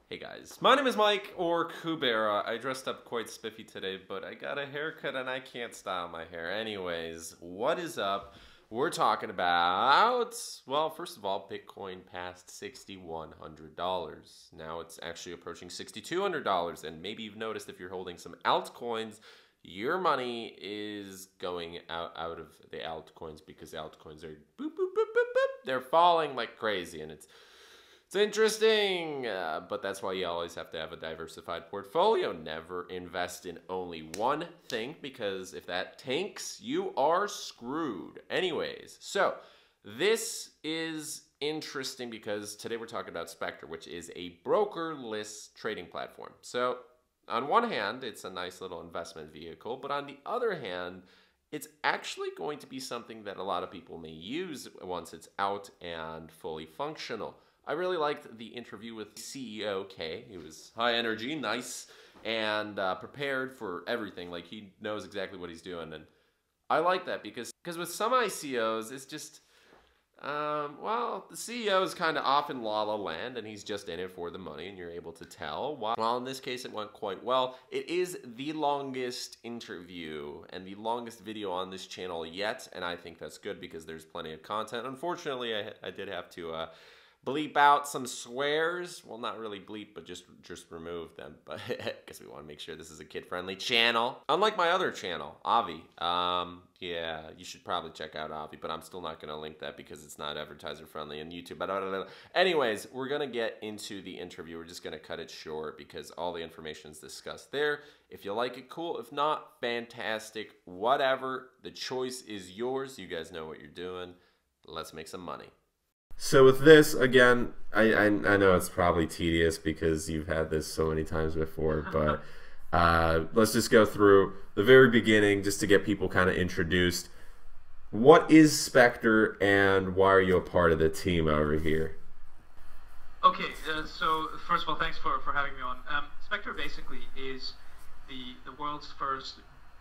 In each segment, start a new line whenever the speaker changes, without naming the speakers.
Hey guys, my name is Mike, or Kubera. I dressed up quite spiffy today, but I got a haircut and I can't style my hair. Anyways, what is up? We're talking about, well, first of all, Bitcoin passed $6,100. Now it's actually approaching $6,200, and maybe you've noticed if you're holding some altcoins, your money is going out of the altcoins because altcoins are boop, boop, boop, boop, boop. They're falling like crazy, and it's interesting, but that's why you always have to have a diversified portfolio. Never invest in only one thing, because if that tanks, you are screwed. Anyways, so this is interesting because today we're talking about Spectre, which is a brokerless trading platform. So on one hand, it's a nice little investment vehicle, but on the other hand, it's actually going to be something that a lot of people may use once it's out and fully functional. I really liked the interview with CEO K. He was high energy, nice, and prepared for everything. Like, he knows exactly what he's doing. And I like that because with some ICOs, it's just, well, the CEO is kind of off in la la land and he's just in it for the money, and you're able to tell. While in this case, it went quite well. It is the longest interview and the longest video on this channel yet, and I think that's good because there's plenty of content. Unfortunately, I did have to bleep out some swears. Well, not really bleep, but just remove them. But because we want to make sure this is a kid-friendly channel. Unlike my other channel, Avi. Yeah, you should probably check out Avi, but I'm still not going to link that because it's not advertiser-friendly on YouTube. Anyways, we're going to get into the interview. We're just going to cut it short because all the information is discussed there. If you like it, cool. If not, fantastic. Whatever. The choice is yours. You guys know what you're doing. Let's make some money. So with this, again, I know it's probably tedious because you've had this so many times before, but let's just go through the very beginning just to get people kind of introduced. What is Spectre, and why are you a part of the team over here?
Okay, so first of all, thanks for having me on. Spectre basically is the world's first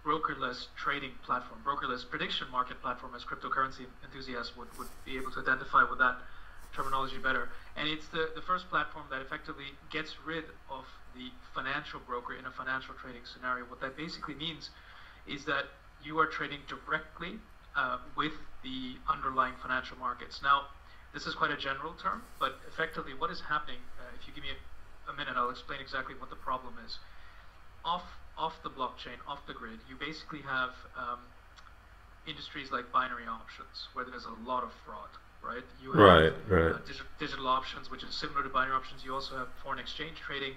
brokerless trading platform, brokerless prediction market platform, as cryptocurrency enthusiasts would be able to identify with that terminology better. And it's the first platform that effectively gets rid of the financial broker in a financial trading scenario. What that basically means is that you are trading directly with the underlying financial markets. Now, this is quite a general term, but effectively what is happening, if you give me a minute, I'll explain exactly what the problem is. Off the blockchain, off the grid, you basically have industries like binary options, where there's a lot of fraud, right? You have digital options, which is similar to binary options. You also have foreign exchange trading,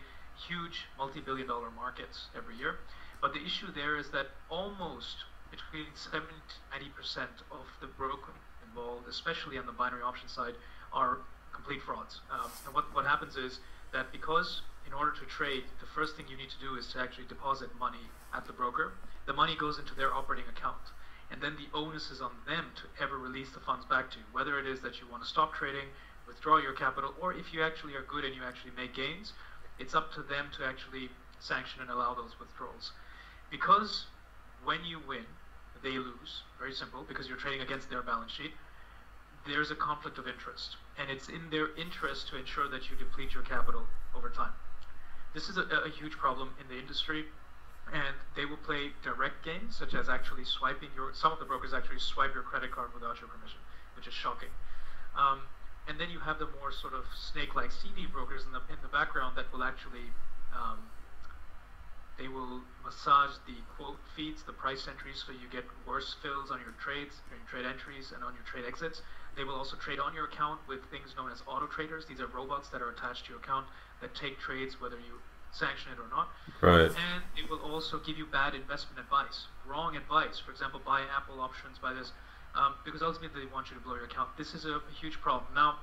huge multi-billion-dollar markets every year. But the issue there is that almost between 70 to 90% of the brokers involved, especially on the binary option side, are complete frauds. And what happens is that because in order to trade, the first thing you need to do is to actually deposit money at the broker. The money goes into their operating account, and then the onus is on them to ever release the funds back to you, whether it is that you want to stop trading, withdraw your capital, or if you actually are good and you actually make gains, it's up to them to actually sanction and allow those withdrawals. Because when you win, they lose, very simple, because you're trading against their balance sheet, there's a conflict of interest, and it's in their interest to ensure that you deplete your capital over time. This is a huge problem in the industry, and they will play direct games, such as actually swiping some of the brokers actually swipe your credit card without your permission, which is shocking. And then you have the more sort of snake-like CD brokers in the background that will actually, they will massage the quote feeds, the price entries, so you get worse fills on your trades, your trade entries, and on your trade exits. They will also trade on your account with things known as auto traders. These are robots that are attached to your account that take trades whether you sanction it or not.
Right.
And it will also give you bad investment advice, wrong advice. For example, buy Apple options, buy this, because ultimately they want you to blow your account. This is a huge problem. Now,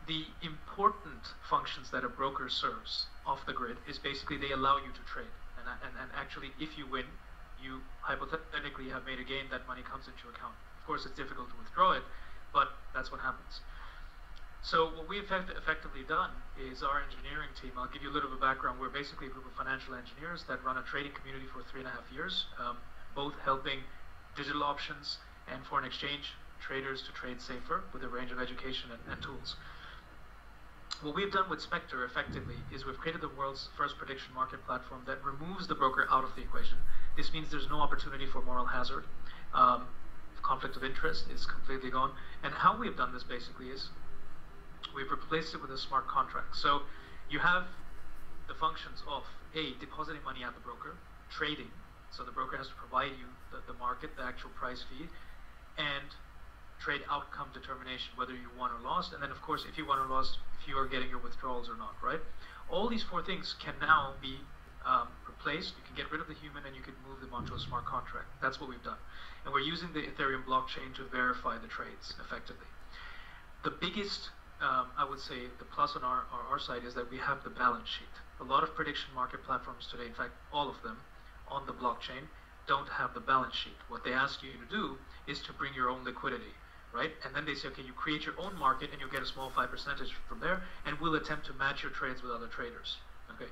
the important functions that a broker serves off the grid is basically they allow you to trade. And actually, if you win, you hypothetically have made a gain, that money comes into your account. Of course, it's difficult to withdraw it, but that's what happens. So what we've effectively done is our engineering team, I'll give you a little bit of background, we're basically a group of financial engineers that run a trading community for 3.5 years, both helping digital options and foreign exchange traders to trade safer with a range of education and tools. What we've done with Spectre effectively is we've created the world's first prediction market platform that removes the broker out of the equation. This means there's no opportunity for moral hazard. Conflict of interest is completely gone. And how we've done this basically is we've replaced it with a smart contract. So you have the functions of A, depositing money at the broker, trading, so the broker has to provide you the market, the actual price feed, and trade outcome determination, whether you won or lost, and then of course if you won or lost, if you are getting your withdrawals or not, right? All these four things can now be replaced. You can get rid of the human and you can move them onto a smart contract. That's what we've done. And we're using the Ethereum blockchain to verify the trades effectively. The biggest, I would say, the plus on our side is that we have the balance sheet. A lot of prediction market platforms today, in fact, all of them on the blockchain, don't have the balance sheet. What they ask you to do is to bring your own liquidity, right? And then they say, okay, you create your own market and you'll get a small 5% from there, and we'll attempt to match your trades with other traders. Okay,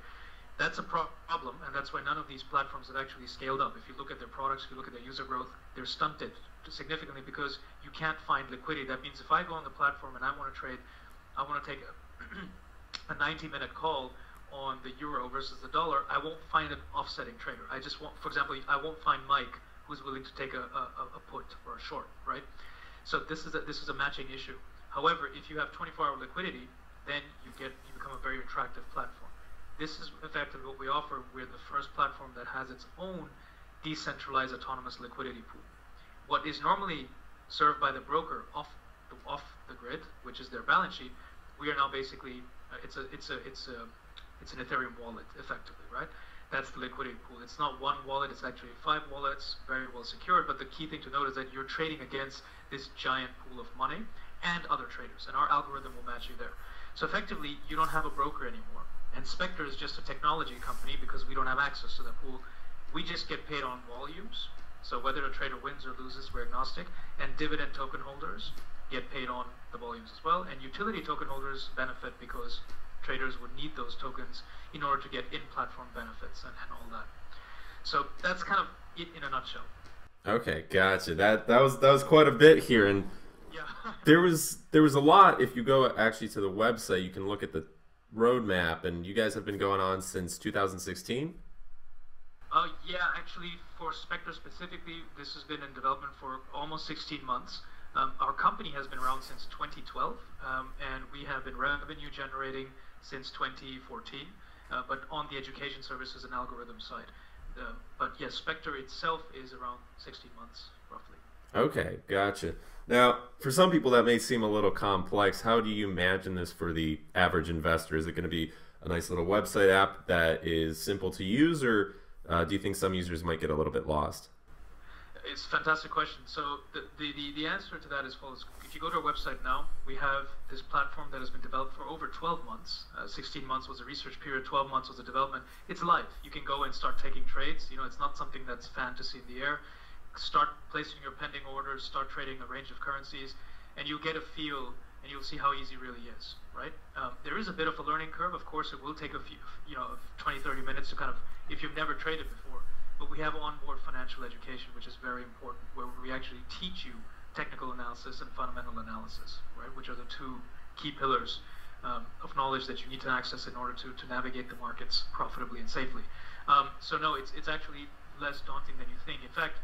that's a problem, and that's why none of these platforms have actually scaled up. If you look at their products, if you look at their user growth, they're stunted significantly because you can't find liquidity. That means if I go on the platform and I want to trade, I want to take a 90-minute call on the euro versus the dollar, I won't find an offsetting trader. I just won't, for example, I won't find Mike who's willing to take a put or a short, right? So this is a matching issue. However, if you have 24-hour liquidity, then you become a very attractive platform. This is effectively what we offer. We're the first platform that has its own decentralized autonomous liquidity pool. What is normally served by the broker off the grid, which is their balance sheet, we are now basically it's an Ethereum wallet effectively, right? That's the liquidity pool. It's not one wallet, it's actually 5 wallets, very well secured, but the key thing to note is that you're trading against this giant pool of money and other traders, and our algorithm will match you there. So effectively, you don't have a broker anymore, and Spectre is just a technology company because we don't have access to that pool. We just get paid on volumes, so whether a trader wins or loses, we're agnostic, and dividend token holders get paid on the volumes as well, and utility token holders benefit because traders would need those tokens in order to get in-platform benefits and all that. So that's kind of it in a nutshell.
Okay, gotcha. That was quite a bit here, and
yeah.
there was a lot. If you go actually to the website, you can look at the roadmap, and you guys have been going on since 2016.
Yeah, actually, for Spectre specifically, this has been in development for almost 16 months. Our company has been around since 2012, and we have been revenue generating since 2014, but on the education services and algorithm side. But yes, Spectre itself is around 16 months, roughly.
Okay, gotcha. Now, for some people that may seem a little complex, how do you imagine this for the average investor? Is it going to be a nice little website app that is simple to use, or do you think some users might get a little bit lost?
It's a fantastic question. So the answer to that is follows. If you go to our website now, we have this platform that has been developed for over 12 months. 16 months was a research period, 12 months was a development. It's live. You can go and start taking trades. You know, it's not something that's fantasy in the air. Start placing your pending orders, start trading a range of currencies, and you'll get a feel, and you'll see how easy it really is, right? There is a bit of a learning curve. Of course, it will take a few, 20, 30 minutes to kind of, if you've never traded before. But we have onboard financial education, which is very important, where we actually teach you technical analysis and fundamental analysis, right? Which are the two key pillars of knowledge that you need to access in order to navigate the markets profitably and safely. So no, it's actually less daunting than you think. In fact,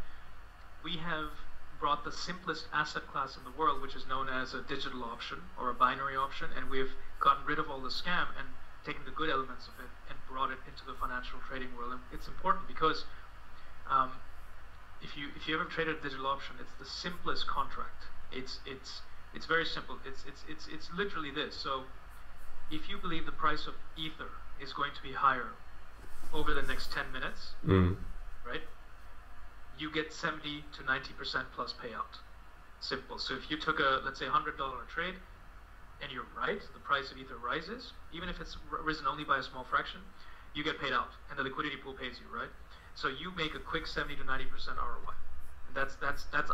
we have brought the simplest asset class in the world, which is known as a digital option or a binary option, and we've gotten rid of all the scam and taken the good elements of it and brought it into the financial trading world. And it's important because if you ever traded a digital option, it's the simplest contract. It's very simple. It's literally this. So if you believe the price of Ether is going to be higher over the next 10 minutes, right? You get 70 to 90% plus payout. Simple. So if you took let's say $100 trade, and you're right, the price of Ether rises, even if it's risen only by a small fraction, you get paid out, and the liquidity pool pays you, right? So you make a quick 70 to 90% ROI. And that's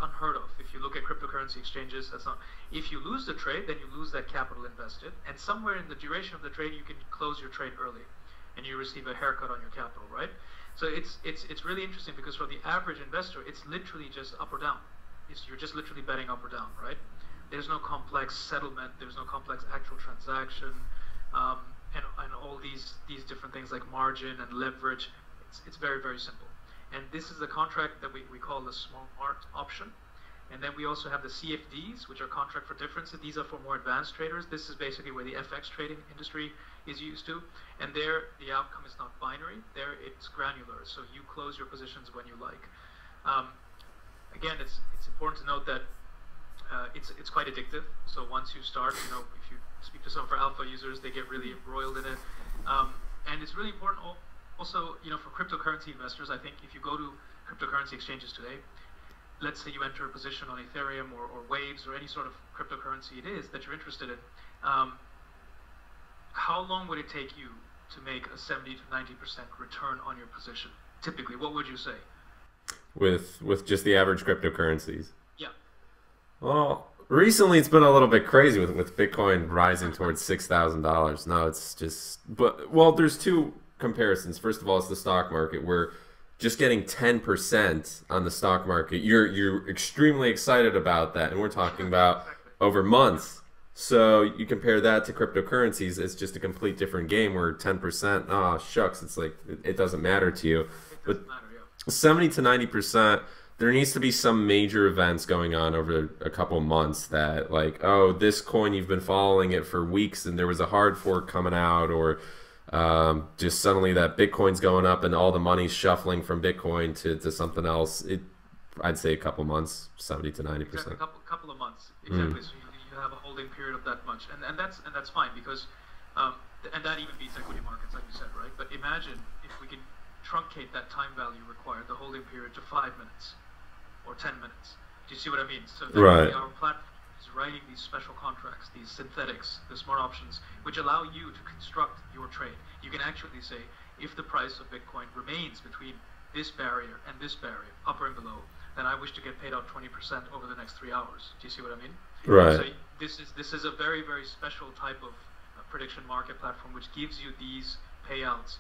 unheard of. If you look at cryptocurrency exchanges, that's not. If you lose the trade, then you lose that capital invested, and somewhere in the duration of the trade, you can close your trade early, and you receive a haircut on your capital, right? So it's really interesting because for the average investor, it's literally just up or down. You're just literally betting up or down, right? There's no complex settlement. There's no complex actual transaction. and all these different things like margin and leverage. It's very, very simple. And this is the contract that we call the smart option. And then we also have the Cfds, which are contract for difference. These are for more advanced traders. This is basically where the FX trading industry is used to. And there, the outcome is not binary. There, it's granular. So you close your positions when you like. Again, it's important to note that it's quite addictive. So once you start, if you speak to some of our alpha users, they get really embroiled in it. And it's really important also, for cryptocurrency investors. I think if you go to cryptocurrency exchanges today, let's say you enter a position on Ethereum or Waves or any sort of cryptocurrency it is that you're interested in, how long would it take you to make a 70 to 90% return on your position? Typically, what would you say?
With just the average cryptocurrencies?
Yeah.
Well, recently it's been a little bit crazy with Bitcoin rising towards $6,000. No, it's just, well, there's two comparisons. First of all, it's the stock market, where just getting 10% on the stock market, you're extremely excited about that, and we're talking about over months. So you compare that to cryptocurrencies, it's just a complete different game where 10%, oh shucks, it's like it doesn't matter to you. But 70 to 90%, there needs to be some major events going on over a couple months that, like, oh, this coin, you've been following it for weeks and there was a hard fork coming out, or just suddenly that Bitcoin's going up and all the money's shuffling from Bitcoin to something else. I'd say a couple months, 70 to 90%.
Exactly, couple of months, exactly. So you have a holding period of that much, and that's fine, because and that even beats equity markets, like you said, right? But imagine if we can truncate that time value required, the holding period, to 5 minutes or 10 minutes. Do you see what I mean? So
right.
Our platform is writing these special contracts, these synthetics, the smart options, which allow you to construct your trade. You can actually say, if the price of Bitcoin remains between this barrier and this barrier, upper and below, then I wish to get paid out 20% over the next 3 hours. Do you see what I mean?
Right.
So this is a very, very special type of prediction market platform, which gives you these payouts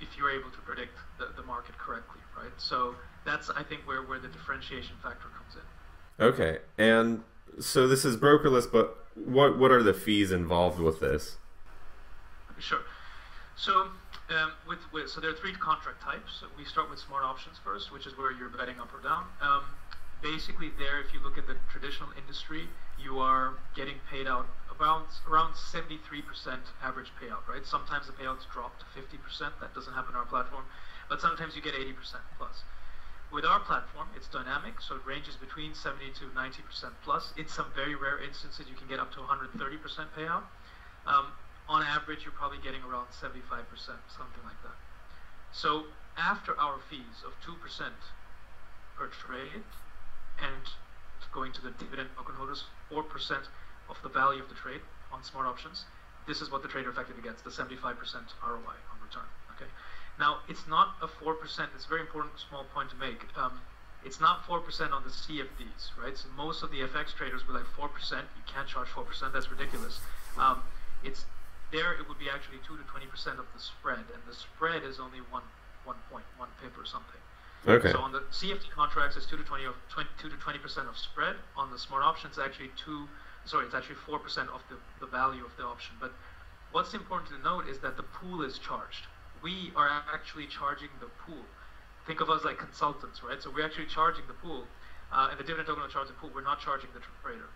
if you're able to predict the market correctly, right? So that's, I think, where the differentiation factor comes in.
Okay, and so this is brokerless, but what are the fees involved with this?
Sure. So so there are 3 contract types. We start with smart options first, which is where you're betting up or down. Basically, there, if you look at the traditional industry, you are getting paid out around 73% average payout, right? Sometimes the payouts drop to 50%. That doesn't happen on our platform, but sometimes you get 80% plus. With our platform, it's dynamic, so it ranges between 70 to 90% plus. In some very rare instances, you can get up to 130% payout. On average, you're probably getting around 75%, something like that. So after our fees of 2% per trade, and going to the dividend token holders, 4% of the value of the trade on smart options, this is what the trader effectively gets, the 75% ROI on return. Okay. Now, it's not a 4%, it's a very important small point to make. It's not 4% on the Cfds, right? So most of the FX traders will like 4%. You can't charge 4%, that's ridiculous. It would be actually 2 to 20% of the spread, and the spread is only one pip or something.
Okay.
So on the CFD contracts, it's 2 to 20% of spread. On the smart options, it's actually 4% of the value of the option. But what's important to note is that the pool is charged. We are actually charging the pool. Think of us like consultants, right? So we're actually charging the pool, and the dividend token will charge the pool. We're not charging the trader.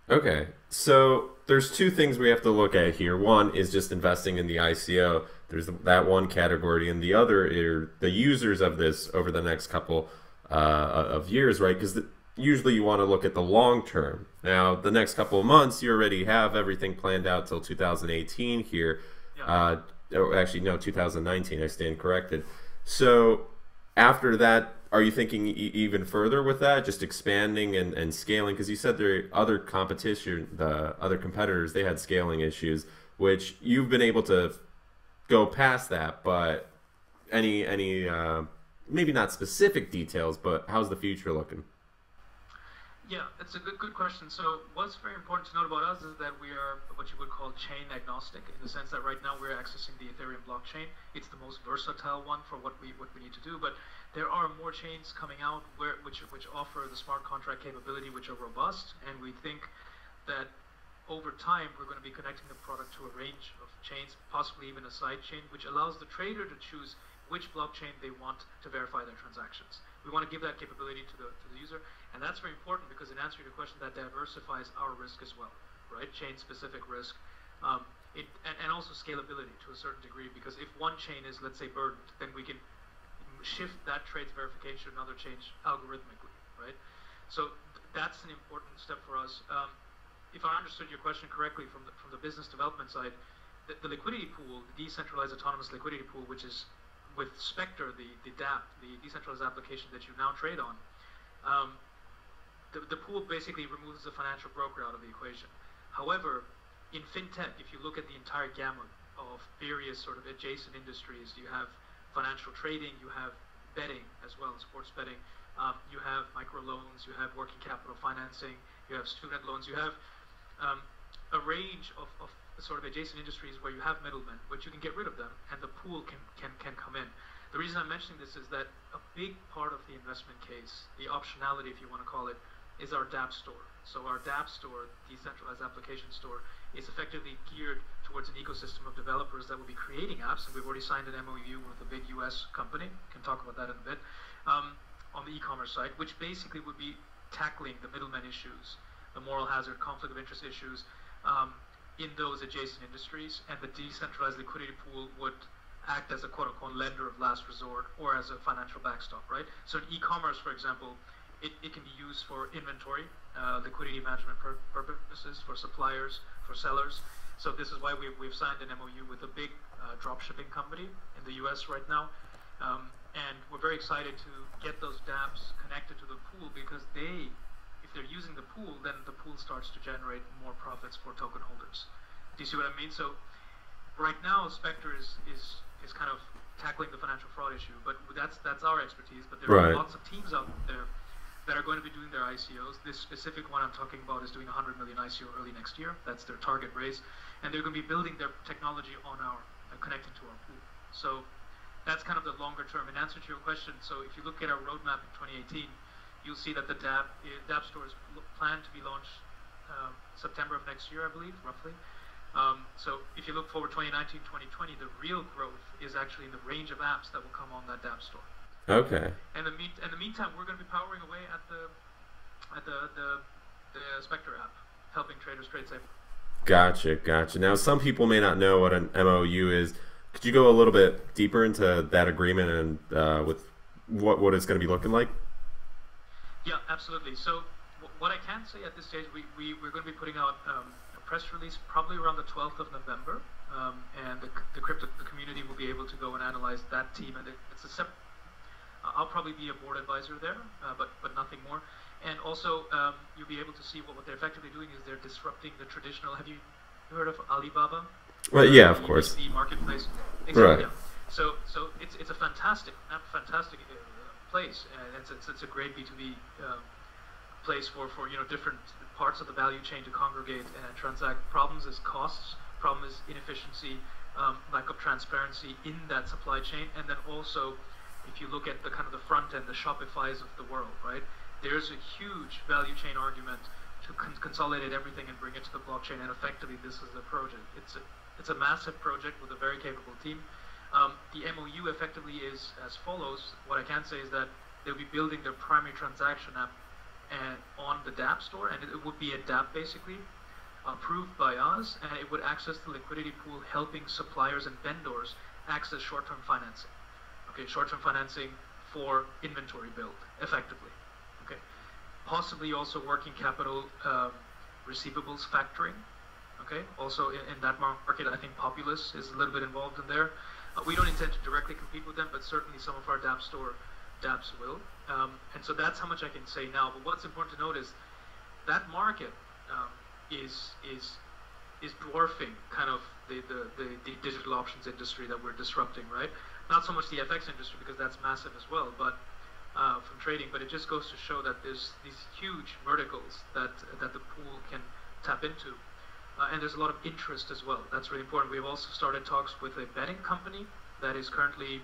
Okay, so there's 2 things we have to look at here. One is just investing in the ICO. There's that one category, and the other are the users of this over the next couple of years, right? Because usually you want to look at the long term. Now, the next couple of months, you already have everything planned out till 2018 here.
Yeah.
Actually, no, 2019, I stand corrected. So after that, are you thinking even further with that, just expanding and scaling? Because you said there are other competition, the other competitors, they had scaling issues, which you've been able to go past that. But any maybe not specific details, but how's the future looking?
Yeah, it's a good question. So what's very important to note about us is that we are what you would call chain agnostic, in the sense that right now we're accessing the Ethereum blockchain. It's the most versatile one for what we need to do, but there are more chains coming out which offer the smart contract capability, which are robust, and we think that over time, we're going to be connecting the product to a range of chains, possibly even a side chain, which allows the trader to choose which blockchain they want to verify their transactions. We want to give that capability to the user, and that's very important because in answer to your question, that diversifies our risk as well, right? Chain-specific risk, and also scalability to a certain degree, because if one chain is, let's say, burdened, then we can shift that trade's verification to another chain algorithmically, right? So that's an important step for us. If I understood your question correctly from the business development side, the liquidity pool, the decentralized autonomous liquidity pool, which is with Spectre, the DApp, the decentralized application that you now trade on, the pool basically removes the financial broker out of the equation. However, in fintech, if you look at the entire gamut of various sort of adjacent industries, you have financial trading, you have betting as well, sports betting, you have microloans, you have working capital financing, you have student loans, you have a range of sort of adjacent industries where you have middlemen, but you can get rid of them, and the pool can come in. The reason I'm mentioning this is that a big part of the investment case, the optionality, if you want to call it, is our DApp store. So our DApp store, decentralized application store, is effectively geared towards an ecosystem of developers that will be creating apps, and we've already signed an MOU with a big US company, can talk about that in a bit, on the e-commerce side, which basically would be tackling the middleman issues, the moral hazard, conflict of interest issues, in those adjacent industries, and the decentralized liquidity pool would act as a quote-unquote lender of last resort or as a financial backstop, right? So in e-commerce, for example, it can be used for inventory, liquidity management purposes, for suppliers, for sellers. So this is why we've signed an MOU with a big drop shipping company in the US right now. And we're very excited to get those dApps connected to the pool, because if they're using the pool, then the pool starts to generate more profits for token holders. Do you see what I mean? So right now, Spectre is kind of tackling the financial fraud issue, but that's our expertise. But there are lots of teams out there that are going to be doing their ICOs. This specific one I'm talking about is doing 100 million ICO early next year. That's their target raise, and they're going to be building their technology on our connected to our pool. So that's kind of the longer term. In answer to your question, so if you look at our roadmap in 2018, you'll see that the DApp store is planned to be launched September of next year, I believe, roughly. So if you look forward 2019, 2020, the real growth is actually in the range of apps that will come on that DApp store.
Okay.
And in the meantime, we're going to be powering away at the Spectre app, helping traders trade safely.
Gotcha. Now, some people may not know what an MOU is. Could you go a little bit deeper into that agreement and with what it's going to be looking like?
Yeah, absolutely. So what I can say at this stage, we're going to be putting out a press release probably around the 12th of November, and the crypto community will be able to go and analyze that team. And it's a separate. I'll probably be a board advisor there, but nothing more. And also, you'll be able to see what they're effectively doing is they're disrupting the traditional. Have you heard of Alibaba?
Well, yeah, of course.
The marketplace. Exactly.
Right.
Yeah. So it's a fantastic place, and it's a great B2B place for different parts of the value chain to congregate and transact. Problems is costs, problem is inefficiency, lack of transparency in that supply chain, and then also if you look at the kind of the front end, the Shopifys of the world, right? There's a huge value chain argument to consolidate everything and bring it to the blockchain, and effectively this is the project. It's a massive project with a very capable team. The MOU effectively is as follows. What I can say is that they'll be building their primary transaction app on the DApp store, and it would be a DApp basically, approved by us, and it would access the liquidity pool, helping suppliers and vendors access short-term financing. Okay, short-term financing for inventory build, effectively. Okay, possibly also working capital receivables factoring. Okay, also in that market, I think Populous is a little bit involved in there. We don't intend to directly compete with them, but certainly some of our DApp store dApps will. And so that's how much I can say now. But what's important to note is that market is dwarfing kind of the digital options industry that we're disrupting, right? Not so much the FX industry, because that's massive as well, but from trading. But it just goes to show that there's these huge verticals that the pool can tap into. And there's a lot of interest as well. That's really important. We've also started talks with a betting company that is currently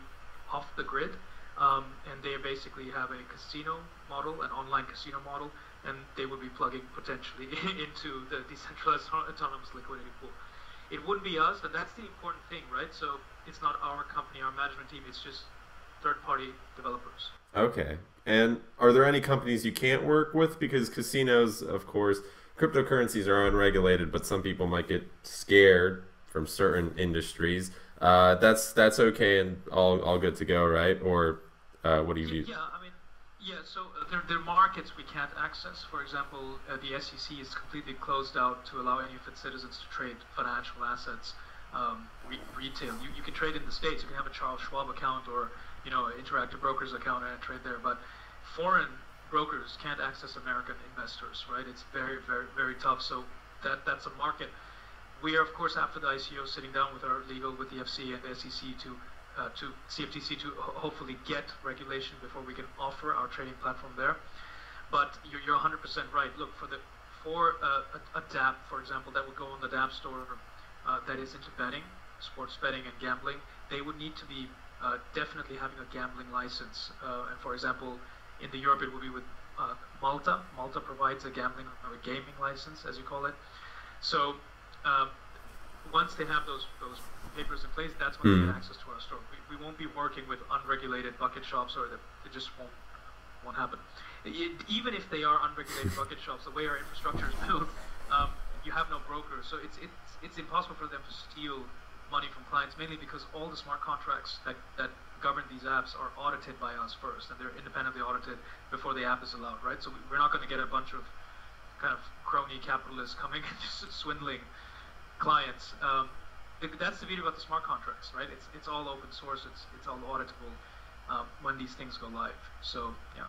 off the grid, and they basically have a casino model, an online casino model, and they would be plugging potentially into the decentralized autonomous liquidity pool. It wouldn't be us, but that's the important thing, right? So it's not our company, our management team, it's just third-party developers.
Okay. And are there any companies you can't work with? Because casinos, of course, cryptocurrencies are unregulated, but some people might get scared from certain industries. That's okay and all good to go, right? Or what do you view?
Yeah, I mean, yeah. So there are markets we can't access. For example, the SEC is completely closed out to allow any of its citizens to trade financial assets, retail. You can trade in the States. You can have a Charles Schwab account or Interactive Brokers account and trade there. But foreign brokers can't access American investors, right? It's very, very, very tough. So that's a market. We are, of course, after the ICO, sitting down with our legal, with the FC and the SEC to CFTC to hopefully get regulation before we can offer our trading platform there. But you're 100% right. Look, for a DApp, for example, that would go on the DApp store that is into betting, sports betting and gambling, they would need to be definitely having a gambling license. And for example, in the Europe, it would be with Malta. Malta provides a gambling or a gaming license, as you call it. So once they have those papers in place, that's when they get access to our store. We won't be working with unregulated bucket shops, or it just won't happen. Even if they are unregulated bucket shops, the way our infrastructure is built, you have no broker, so it's impossible for them to steal money from clients, mainly because all the smart contracts that govern these apps are audited by us first, and they're independently audited before the app is allowed, right? So we're not going to get a bunch of kind of crony capitalists coming and just swindling clients. That's the beauty about the smart contracts, right? It's all open source. It's all auditable when these things go live. So yeah.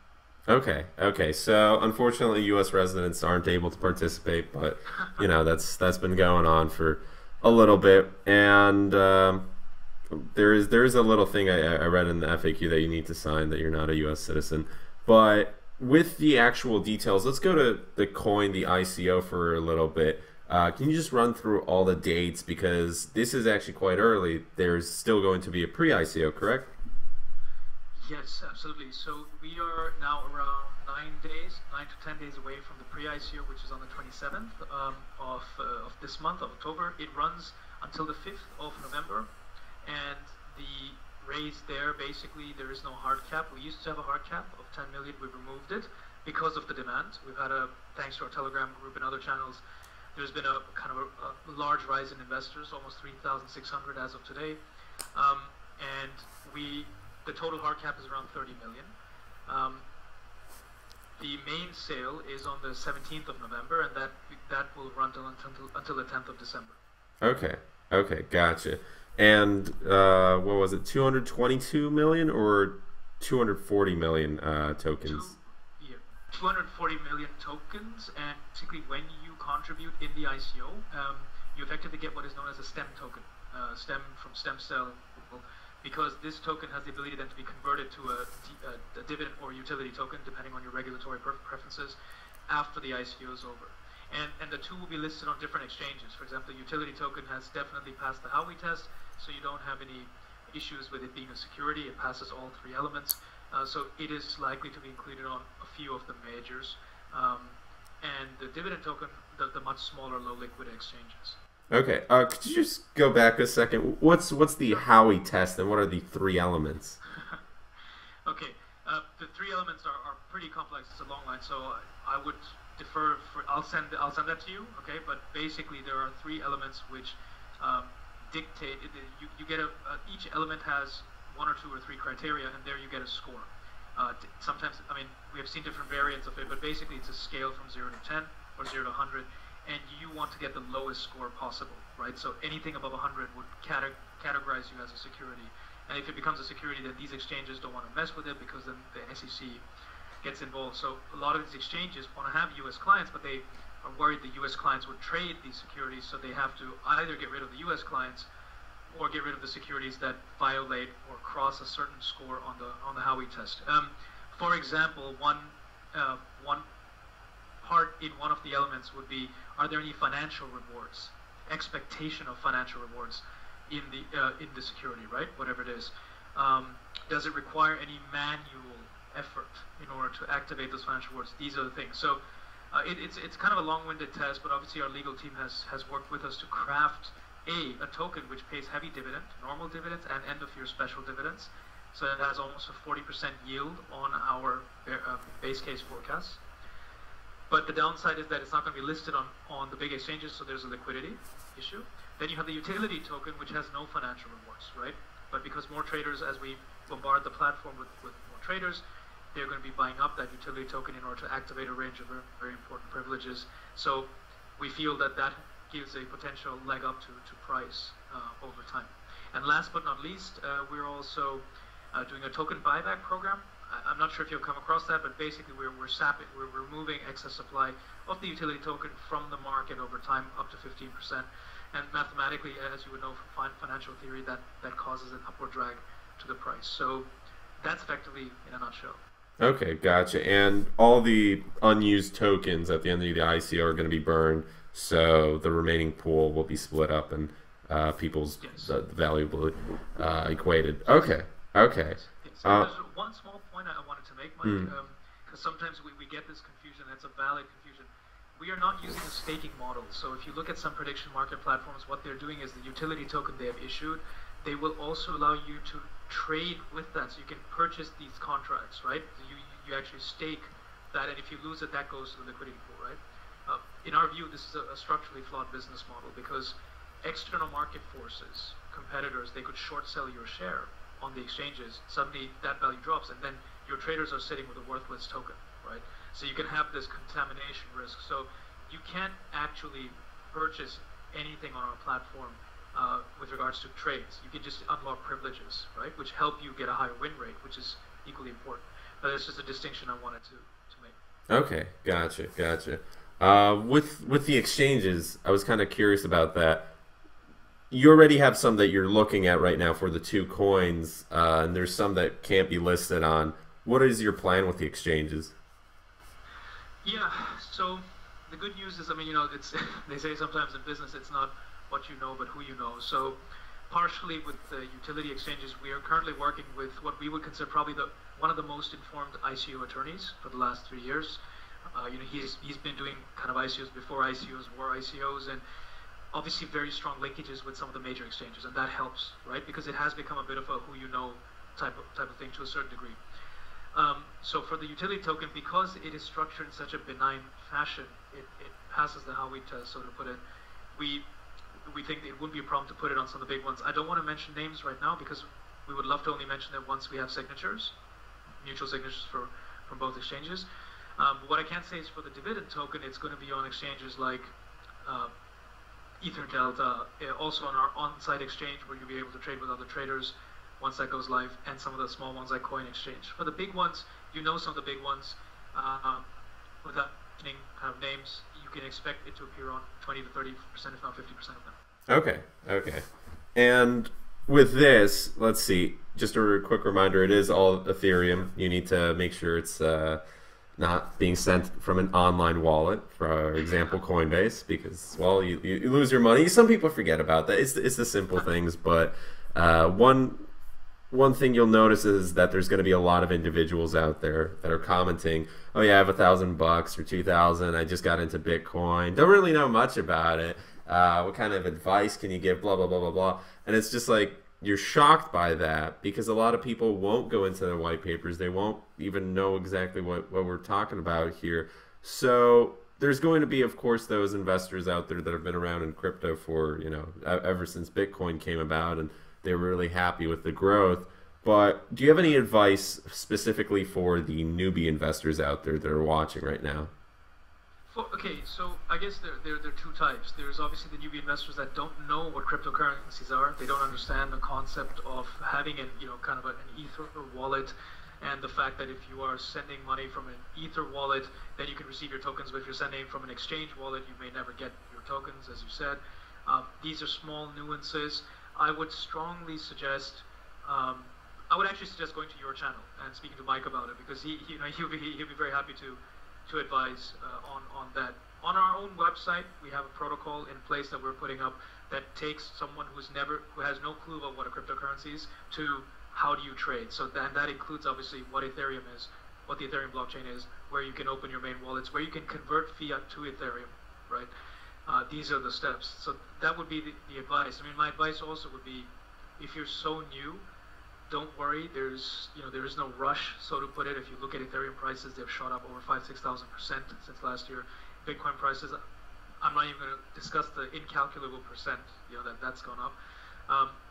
Okay. So unfortunately, U.S. residents aren't able to participate, but that's been going on for a little bit, and there is a little thing I read in the FAQ that you need to sign that you're not a U.S. citizen. But with the actual details, let's go to the coin, the ICO, for a little bit. Can you just run through all the dates, because this is actually quite early. There's still going to be a pre-ICO, correct?
Yes, absolutely. So we are now around 9 to 10 days away from the pre-ICO, which is on the 27th of this month of October. It runs until the 5th of November, and the raise there, basically, there is no hard cap. We used to have a hard cap of 10 million. We've removed it because of the demand. We've had thanks to our Telegram group and other channels, there's been a kind of a large rise in investors, almost 3,600 as of today, and the total hard cap is around 30 million. The main sale is on the 17th of November, and that will run until the 10th of December.
Okay, gotcha. And what was it, 222 million or 240 million tokens?
240 million tokens, and basically when you contribute in the ICO, you effectively get what is known as a STEM token, STEM from stem cell, because this token has the ability then to be converted to a dividend or utility token, depending on your regulatory preferences, after the ICO is over. And the two will be listed on different exchanges. For example, the utility token has definitely passed the Howey test, so you don't have any issues with it being a security. It passes all three elements. So it is likely to be included on a few of the majors. And the dividend token, the much smaller, low liquid exchanges.
Okay, could you just go back a second? What's the Howey test, and what are the three elements?
Okay, the three elements are pretty complex. It's a long line, so I would defer. I'll send that to you. Okay, but basically there are three elements which dictate. You get each element has one or two or three criteria, and there you get a score. Sometimes, I mean, we have seen different variants of it, but basically it's a scale from 0 to 10 or 0 to 100. And you want to get the lowest score possible, right? So anything above 100 would categorize you as a security. And if it becomes a security, then these exchanges don't want to mess with it, because then the SEC gets involved. So a lot of these exchanges want to have U.S. clients, but they are worried the U.S. clients would trade these securities, so they have to either get rid of the U.S. clients or get rid of the securities that violate or cross a certain score on the Howey test. For example, one part in one of the elements would be, are there any financial rewards, expectation of financial rewards in the security, right? Whatever it is. Does it require any manual effort in order to activate those financial rewards? These are the things. So It's kind of a long-winded test, but obviously our legal team has worked with us to craft a token which pays heavy dividend, normal dividends, and end-of-year special dividends. So it has almost a 40% yield on our base case forecast. But the downside is that it's not going to be listed on the big exchanges, so there's a liquidity issue. Then you have the utility token, which has no financial rewards, right? But because more traders, as we bombard the platform with more traders, they're going to be buying up that utility token in order to activate a range of very, very important privileges. So we feel that that gives a potential leg up to price over time. And last but not least, we're also doing a token buyback program. I'm not sure if you've come across that, but basically we're removing excess supply of the utility token from the market over time, up to 15%. And mathematically, as you would know from financial theory, that causes an upward drag to the price. So that's effectively in a nutshell.
Okay, gotcha. And all the unused tokens at the end of the ICO are going to be burned, so the remaining pool will be split up and people's valuably equated. Okay, okay.
So there's one small point I wanted to make, Mike, because sometimes we get this confusion. That's a valid confusion. We are not using a staking model. So if you look at some prediction market platforms, what they're doing is the utility token they have issued, they will also allow you to trade with that, so you can purchase these contracts, right? You actually stake that, and if you lose it, that goes to the liquidity pool, right? In our view, this is a structurally flawed business model, because external market forces, competitors, they could short sell your share on the exchanges. Suddenly that value drops, and then your traders are sitting with a worthless token, right? So you can have this contamination risk. So you can't actually purchase anything on our platform with regards to trades. You can just unlock privileges, right, which help you get a higher win rate, which is equally important. But it's just a distinction I wanted to make.
Okay, gotcha. With the exchanges, I was kind of curious about that. You already have some that you're looking at right now for the two coins, and there's some that can't be listed on. What is your plan with the exchanges?
Yeah, so the good news is, I mean, it's they say sometimes in business it's not what you know, but who you know. So partially with the utility exchanges, we are currently working with what we would consider probably one of the most informed ICO attorneys for the last 3 years. He's been doing kind of ICOs before ICOs were ICOs, and obviously very strong linkages with some of the major exchanges, and that helps, right? Because it has become a bit of a who you know type of thing to a certain degree. So for the utility token, because it is structured in such a benign fashion, it passes the Howey test, so to put it. We think it wouldn't be a problem to put it on some of the big ones. I don't want to mention names right now because we would love to only mention it once we have signatures, mutual signatures from both exchanges. But what I can say is for the dividend token, it's going to be on exchanges like Ether Delta, also on our on-site exchange where you'll be able to trade with other traders once that goes live, and some of the small ones like Coin Exchange. For the big ones, some of the big ones, without mentioning kind of names, you can expect it to appear on 20 to 30%, if not 50% of them.
Okay. And with this, let's see, just a quick reminder, it is all Ethereum. You need to make sure it's not being sent from an online wallet, for example, Coinbase, because, well, you lose your money. Some people forget about that. It's the simple things, but one thing you'll notice is that there's going to be a lot of individuals out there that are commenting, oh yeah, I have $1,000 or 2,000. I just got into Bitcoin. Don't really know much about it. What kind of advice can you give? Blah, blah, blah, blah, blah. And it's just like, you're shocked by that because a lot of people won't go into the white papers. They won't even know exactly what we're talking about here. So there's going to be, of course, those investors out there that have been around in crypto for, ever since Bitcoin came about, and they were really happy with the growth. But do you have any advice specifically for the newbie investors out there that are watching right now?
Okay, so I guess there are two types. There's obviously the newbie investors that don't know what cryptocurrencies are. They don't understand the concept of having an Ether wallet, and the fact that if you are sending money from an Ether wallet, then you can receive your tokens. But if you're sending from an exchange wallet, you may never get your tokens, as you said. These are small nuances. I would strongly suggest. I would actually suggest going to your channel and speaking to Mike about it, because he'll be very happy to advise on that. On our own website, we have a protocol in place that we're putting up that takes someone who has no clue about what a cryptocurrency is to how do you trade. So that includes obviously what Ethereum is, what the Ethereum blockchain is, where you can open your main wallets, where you can convert fiat to Ethereum, right? These are the steps. So that would be the advice. I mean, my advice also would be, if you're so new, don't worry. There is no rush, so to put it. If you look at Ethereum prices, they've shot up over 5,000–6,000% since last year. Bitcoin prices, I'm not even going to discuss the incalculable percent, that's gone up.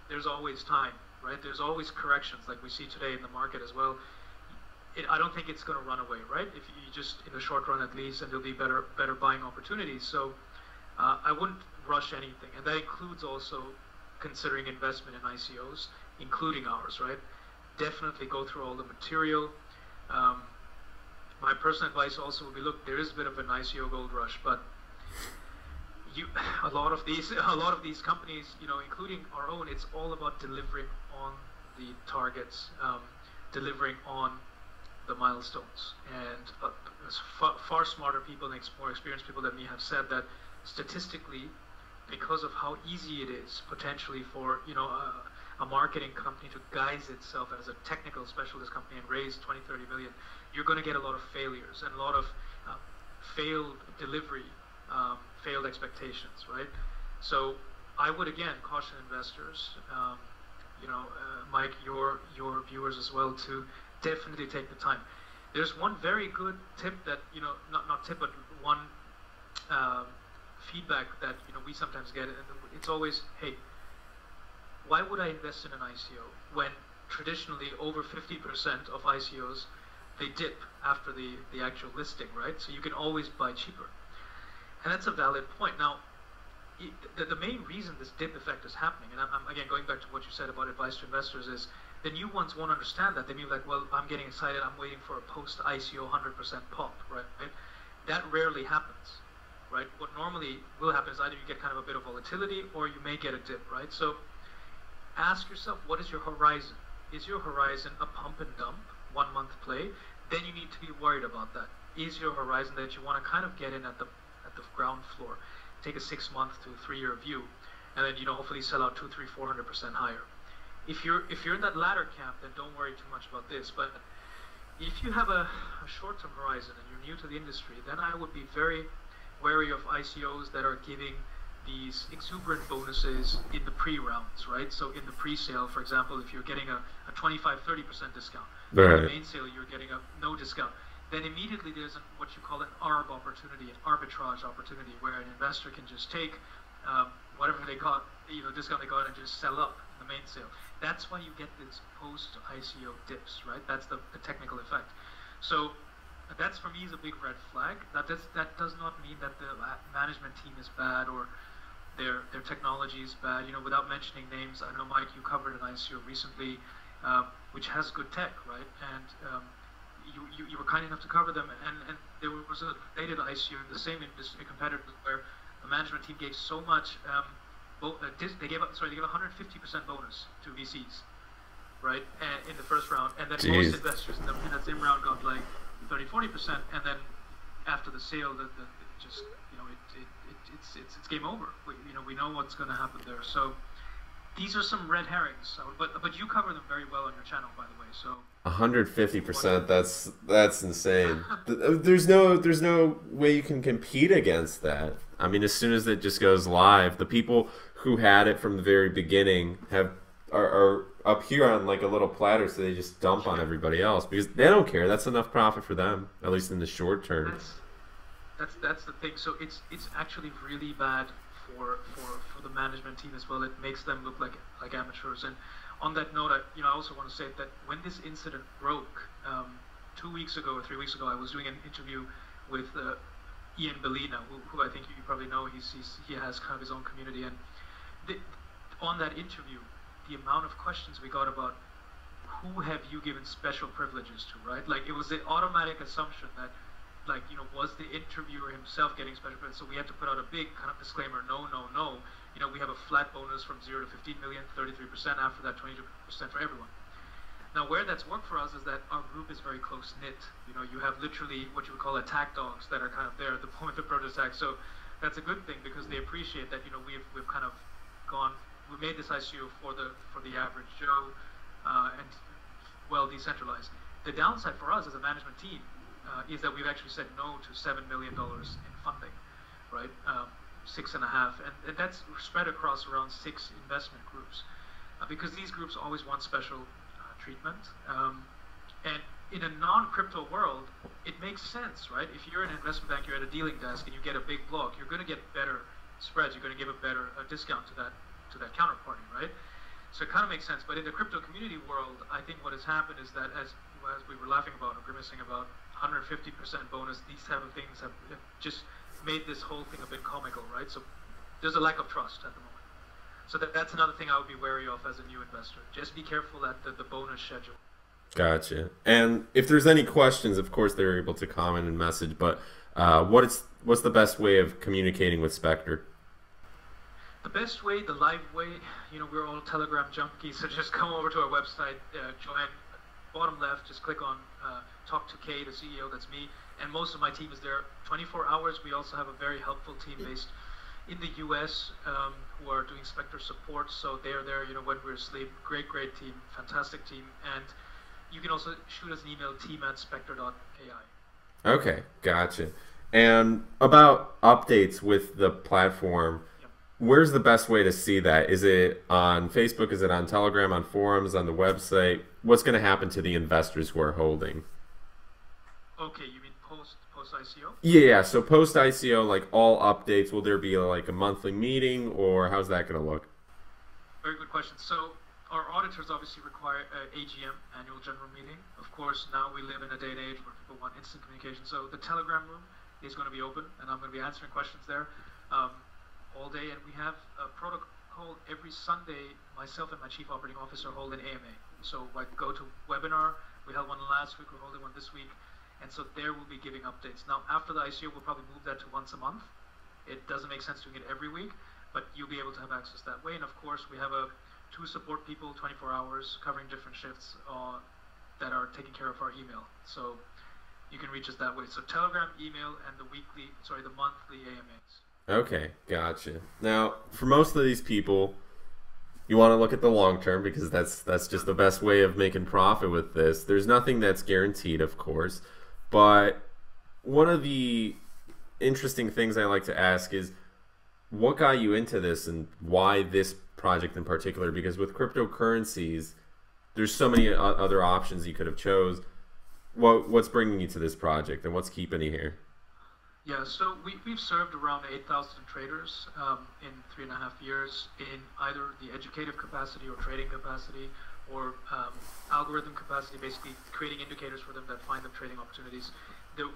There's always time, right? There's always corrections, like we see today in the market as well. I don't think it's going to run away, right? If you just, in the short run at least, and there'll be better buying opportunities. So I wouldn't rush anything, and that includes also considering investment in ICOs, including ours, right? Definitely go through all the material. My personal advice also would be, look, there is a bit of an ICO gold rush, but a lot of these companies, including our own, it's all about delivering on the targets, delivering on the milestones. And far smarter people and more experienced people than me have said that statistically, because of how easy it is potentially for a marketing company to guise itself as a technical specialist company and raise 20–30 million, you're going to get a lot of failures and a lot of failed delivery, failed expectations, right? So I would again caution investors, Mike, your viewers as well, to definitely take the time. There's one very good tip that not tip, but one feedback that we sometimes get, and it's always, hey, why would I invest in an ICO when traditionally over 50% of ICOs, they dip after the actual listing, right? So you can always buy cheaper. And that's a valid point. Now, the main reason this dip effect is happening, and I'm again going back to what you said about advice to investors, is the new ones won't understand that. They may be like, well, I'm getting excited, I'm waiting for a post-ICO 100% pop, right? That rarely happens, right? What normally will happen is either you get kind of a bit of volatility or you may get a dip, right? So ask yourself, what is your horizon? Is your horizon a pump and dump, 1 month play? Then you need to be worried about that. Is your horizon that you want to kind of get in at the ground floor, take a 6 month to 3 year view, and then hopefully sell out 200, 300, 400% higher? If you're in that latter camp, then don't worry too much about this. But if you have a short-term horizon and you're new to the industry, then I would be very wary of ICOs that are giving these exuberant bonuses in the pre-rounds, right? So in the pre-sale, for example, if you're getting a 25–30% discount,
right,
in the main sale you're getting no discount, then immediately there's what you call an ARB opportunity, an arbitrage opportunity, where an investor can just take whatever they got, discount they got, and just sell up in the main sale. That's why you get this post-ICO dips, right? That's the technical effect. So that's, for me, is a big red flag. That does not mean that the management team is bad or their technology is bad. Without mentioning names, I know, Mike, you covered an ICO recently, which has good tech, right? And you were kind enough to cover them, and there was a related ICO in the same industry, competitor, where the management team gave so much. They gave 150% bonus to VCs, right? And in the first round, and then most investors in that same round got like 30–40%, and then after the sale, it's game over. We know what's going to happen there. So these are some red herrings. But you cover them very well on your channel, by the way. So
150%. That's insane. There's no way you can compete against that. I mean, as soon as it just goes live, the people who had it from the very beginning are up here on like a little platter, so they just dump on everybody else because they don't care. That's enough profit for them, at least in the short term.
That's the thing. So it's actually really bad for the management team as well. It makes them look like amateurs. And on that note, I also want to say that when this incident broke 2 weeks ago or 3 weeks ago, I was doing an interview with Ian Bellina, who I think you probably know. He has kind of his own community, and on that interview, the amount of questions we got about who have you given special privileges to, right? Like, it was the automatic assumption that, was the interviewer himself getting special privileges? So we had to put out a big kind of disclaimer, no. We have a flat bonus from 0 to 15 million, 33%. After that, 22% for everyone. Now, where that's worked for us is that our group is very close knit. You have literally what you would call attack dogs that are kind of there at the point of protest attack. So that's a good thing because they appreciate that we've kind of gone. We made this ICO for the average Joe, and well decentralized. The downside for us as a management team is that we've actually said no to $7 million in funding, right? 6.5, and that's spread across around 6 investment groups, because these groups always want special treatment. And in a non-crypto world, it makes sense, right? If you're an investment bank, you're at a dealing desk, and you get a big block, you're going to get better spreads. You're going to give a better discount to that counterparty, right? So it kind of makes sense. But in the crypto community world, I think what has happened is that as we were laughing about or grimacing about 150% bonus, these type of things have just made this whole thing a bit comical, right? So there's a lack of trust at the moment. So that's another thing I would be wary of as a new investor. Just be careful at the bonus schedule.
Gotcha. And if there's any questions, of course, they're able to comment and message. But what's the best way of communicating with Spectre?
The best way, the live way, we're all Telegram junkies, so just come over to our website, join. Bottom left, just click on talk to Kay, the CEO, that's me, and most of my team is there 24 hours. We also have a very helpful team based in the US who are doing Spectre support, so they're there, when we're asleep. Great team, fantastic team. And you can also shoot us an email, team@SPECTRE.AI.
Okay, gotcha. And about updates with the platform, where's the best way to see that? Is it on Facebook? Is it on Telegram, on forums, on the website? What's going to happen to the investors who are holding?
Okay, you mean post ICO?
Yeah, so post ICO, like all updates, will there be like a monthly meeting, or how's that going to look?
Very good question. So our auditors obviously require AGM, annual general meeting. Of course, now we live in a day and age where people want instant communication. So the Telegram room is going to be open, and I'm going to be answering questions there all day. And we have a protocol every Sunday. Myself and my chief operating officer hold an AMA. So like go to webinar. We held one last week. We're holding one this week. And so there we'll be giving updates. Now, after the ICO, we'll probably move that to once a month. It doesn't make sense doing it every week, but you'll be able to have access that way. And of course, we have 2 support people, 24 hours, covering different shifts that are taking care of our email. So you can reach us that way. So Telegram, email, and the monthly AMAs.
Okay, gotcha. Now, for most of these people, you want to look at the long term because that's just the best way of making profit with this. There's nothing that's guaranteed, of course, but one of the interesting things I like to ask is what got you into this and why this project in particular? Because with cryptocurrencies, there's so many other options you could have chose. What's bringing you to this project and what's keeping you here?
Yeah, so we've served around 8,000 traders in 3.5 years in either the educative capacity or trading capacity or algorithm capacity, basically creating indicators for them that find them trading opportunities. The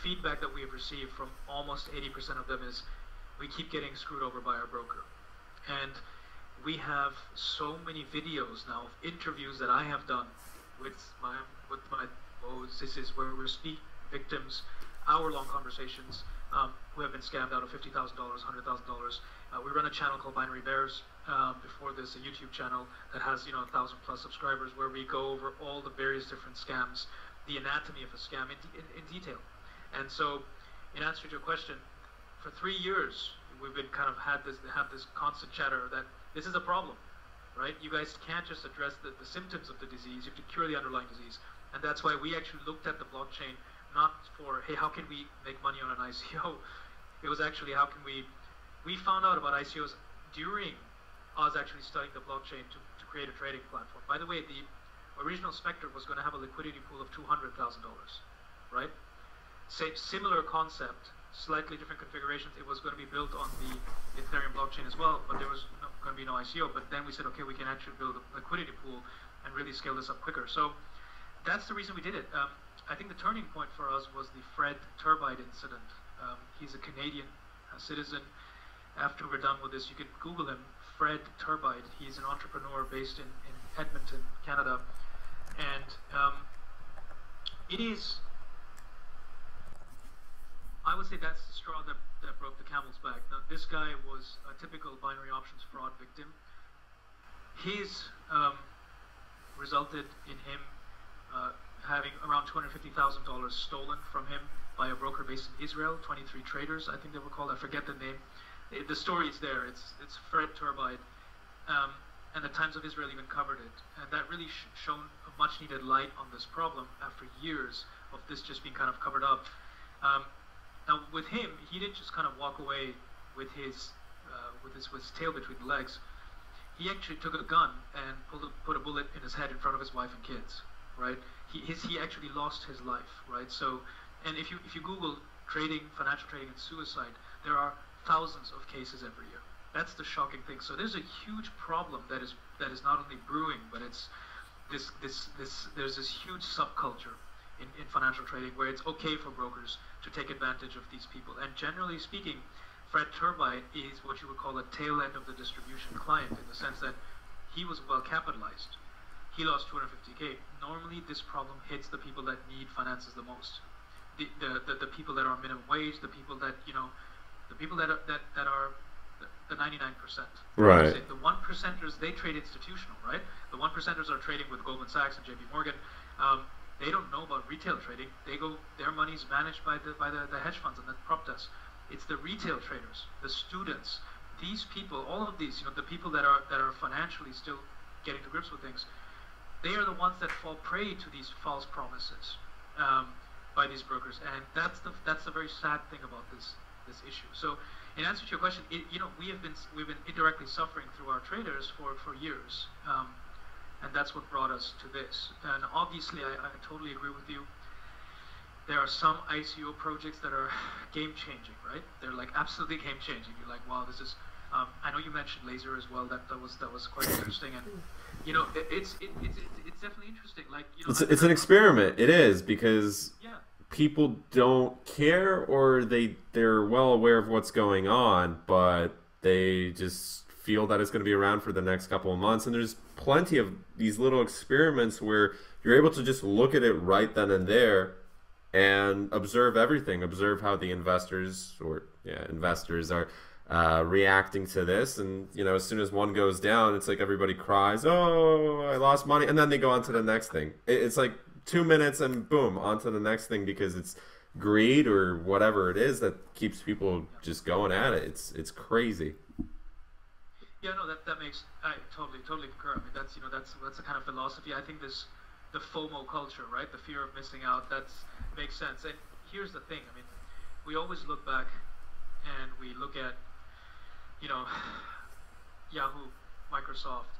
feedback that we have received from almost 80% of them is we keep getting screwed over by our broker. And we have so many videos now of interviews that I have done with my this is where we're speaking victims, hour-long conversations who have been scammed out of $50,000, $100,000. We run a channel called Binary Bears. Before this, a YouTube channel that has 1,000+ subscribers, where we go over all the various different scams, the anatomy of a scam in detail. And so, in answer to your question, for 3 years we've been have this constant chatter that this is a problem, right? You guys can't just address the symptoms of the disease; you have to cure the underlying disease. And that's why we actually looked at the blockchain not for, hey, how can we make money on an ICO? It was actually, how can we found out about ICOs during us actually studying the blockchain to create a trading platform. By the way, the original Spectre was going to have a liquidity pool of $200,000, right? Similar concept, slightly different configurations. It was going to be built on the Ethereum blockchain as well, but there was going to be no ICO. But then we said, okay, we can actually build a liquidity pool and really scale this up quicker. So that's the reason we did it. I think the turning point for us was the Fred Turbide incident. He's a Canadian citizen. After we're done with this, you can Google him, Fred Turbide. He's an entrepreneur based in Edmonton, Canada. And it is, I would say that's the straw that broke the camel's back. Now, this guy was a typical binary options fraud victim. His resulted in him having around $250,000 stolen from him by a broker based in Israel, 23 traders, I think they were called. I forget the name. The story is there. It's Fred Turbide. and the Times of Israel even covered it, and that really shone a much needed light on this problem after years of this just being kind of covered up. Now with him, he didn't just kind of walk away with his tail between the legs. He actually took a gun and put a bullet in his head in front of his wife and kids, right? He actually lost his life, right? So, and if you Google financial trading and suicide, there are thousands of cases every year. That's the shocking thing. So there's a huge problem that is not only brewing, but it's there's this huge subculture in financial trading where it's okay for brokers to take advantage of these people. And generally speaking, Fred Turbine is what you would call a tail end of the distribution client, in the sense that he was well capitalized. He lost 250K. Normally this problem hits the people that need finances the most. The people that are minimum wage, the people that, the people that are the 99%.
Right.
The 1%ers, they trade institutional, right? The 1%ers are trading with Goldman Sachs and JP Morgan. They don't know about retail trading. Their money's managed by the hedge funds and the prop desks. It's the retail traders, the students, these people, all of these, the people that are financially still getting to grips with things. They are the ones that fall prey to these false promises by these brokers, and that's the very sad thing about this issue. So, in answer to your question, we've been indirectly suffering through our traders for years, and that's what brought us to this. And obviously, I totally agree with you. There are some ICO projects that are game-changing, right? They're like absolutely game-changing. You're like, wow, this is. I know you mentioned laser as well. That was quite interesting, and it's definitely interesting. Like,
it's an experiment. It is, because
yeah.
People don't care, or they're well aware of what's going on, but they just feel that it's going to be around for the next couple of months. And there's plenty of these little experiments where you're able to just look at it right then and there and observe everything. Observe how the investors are reacting to this. And as soon as one goes down, it's like everybody cries, "Oh, I lost money," and then they go on to the next thing. It's like 2 minutes and boom, on to the next thing, because it's greed or whatever it is that keeps people just going at it. It's crazy.
Yeah, no, that makes, I totally concur. I mean, that's the kind of philosophy. I think the FOMO culture, right? The fear of missing out, makes sense. And here's the thing. I mean, we always look back and we look at, Yahoo, Microsoft,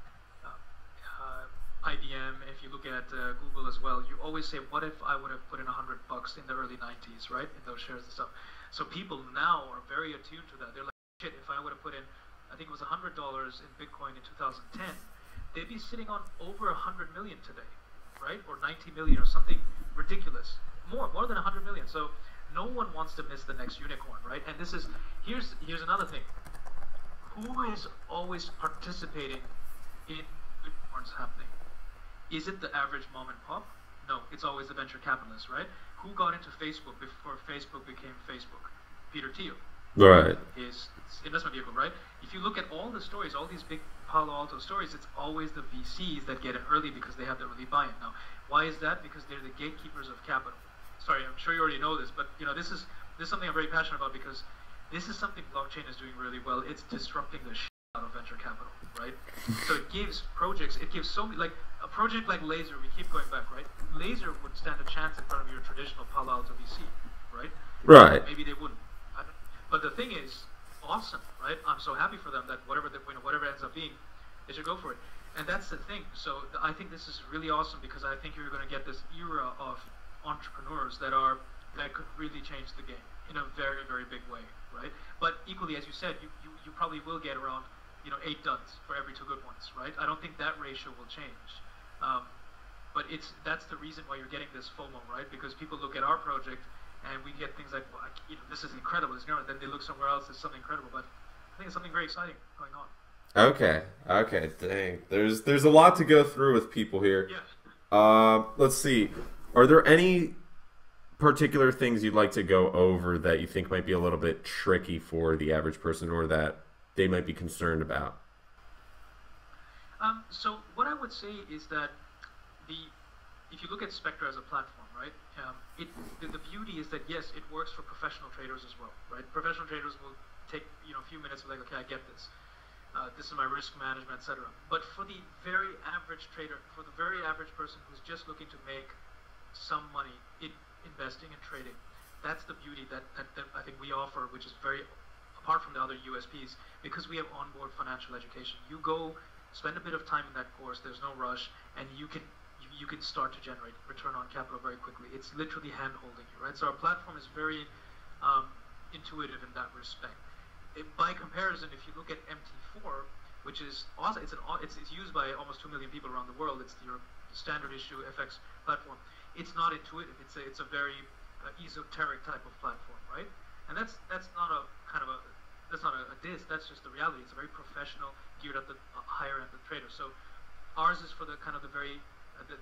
IBM. If you look at Google as well, you always say, what if I would have put in $100 in the early 90s, right? In those shares and stuff. So people now are very attuned to that. They're like, shit, if I would have put in, I think it was $100 in Bitcoin in 2010, they'd be sitting on over 100 million today, right? Or 90 million or something ridiculous. More than 100 million. So no one wants to miss the next unicorn, right? And here's another thing. Who is always participating in unicorns happening? Is it the average mom and pop? No, it's always the venture capitalists, right? Who got into Facebook before Facebook became Facebook? Peter Thiel.
Right.
His investment vehicle, right? If you look at all the stories, all these big Palo Alto stories, it's always the VCs that get it early because they have the early buy-in. Now, why is that? Because they're the gatekeepers of capital. Sorry, I'm sure you already know this, but this is something I'm very passionate about, because this is something blockchain is doing really well. It's disrupting the shit out of venture capital, right? So it gives projects, so many, like a project like Laser, we keep going back, right? Laser would stand a chance in front of your traditional Palo Alto VC, right?
Right.
Maybe they wouldn't. But the thing is, awesome, right? I'm so happy for them that whatever ends up being, they should go for it. And that's the thing. So I think this is really awesome, because I think you're going to get this era of entrepreneurs that could really change the game in a very, very big way, right? But equally, as you said, you probably will get around 8 duds for every 2 good ones, right? I don't think that ratio will change. But that's the reason why you're getting this FOMO, right? Because people look at our project and we get things like, well, this is incredible, then they look somewhere else, there's something incredible. But I think it's something very exciting going on.
Okay, dang. There's a lot to go through with people here.
Yeah.
Let's see. Are there any particular things you'd like to go over that you think might be a little bit tricky for the average person, or that they might be concerned about?
So what I would say is that if you look at Spectre as a platform, right? The beauty is that yes, it works for professional traders as well, right? Professional traders will take a few minutes, like, okay, I get this. This is my risk management, etc. But for the very average trader, for the very average person who's just looking to make some money in investing and trading, that's the beauty that I think we offer, which is very apart from the other USPs, because we have onboard financial education. You go spend a bit of time in that course. There's no rush, and you can start to generate return on capital very quickly. It's literally hand holding you, right? So our platform is very intuitive in that respect. By comparison, if you look at MT4, which is awesome, it's used by almost 2 million people around the world. It's your standard issue FX platform. It's not intuitive. It's a very esoteric type of platform, right? And that's not a diss. That's just the reality. It's a very professional, geared at the higher end of the trader. So ours is for the kind of the very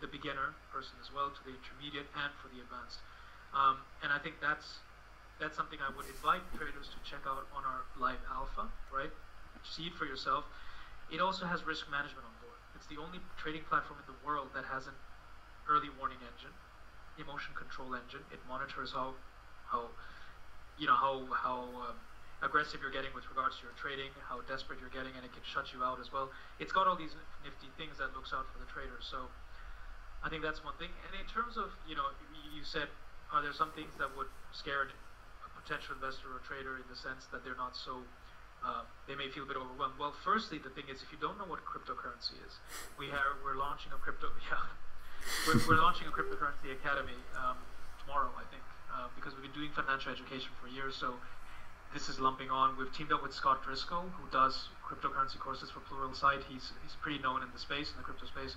the beginner person as well, to the intermediate and for the advanced. And I think that's something I would invite traders to check out on our live alpha, right? See it for yourself. It also has risk management on board. It's the only trading platform in the world that has an early warning engine, emotion control engine. It monitors how aggressive you're getting with regards to your trading, how desperate you're getting, and it can shut you out as well. It's got all these nifty things that looks out for the traders. So I think that's one thing. And in terms of, you said, are there some things that would scare potential investor or trader in the sense that they're not so, they may feel a bit overwhelmed? Well, firstly, the thing is, if you don't know what cryptocurrency is, we're launching a we're launching a cryptocurrency academy tomorrow, I think, because we've been doing financial education for years. So this is lumping on. We've teamed up with Scott Driscoll, who does cryptocurrency courses for Pluralsight. He's pretty known in the space, in the crypto space,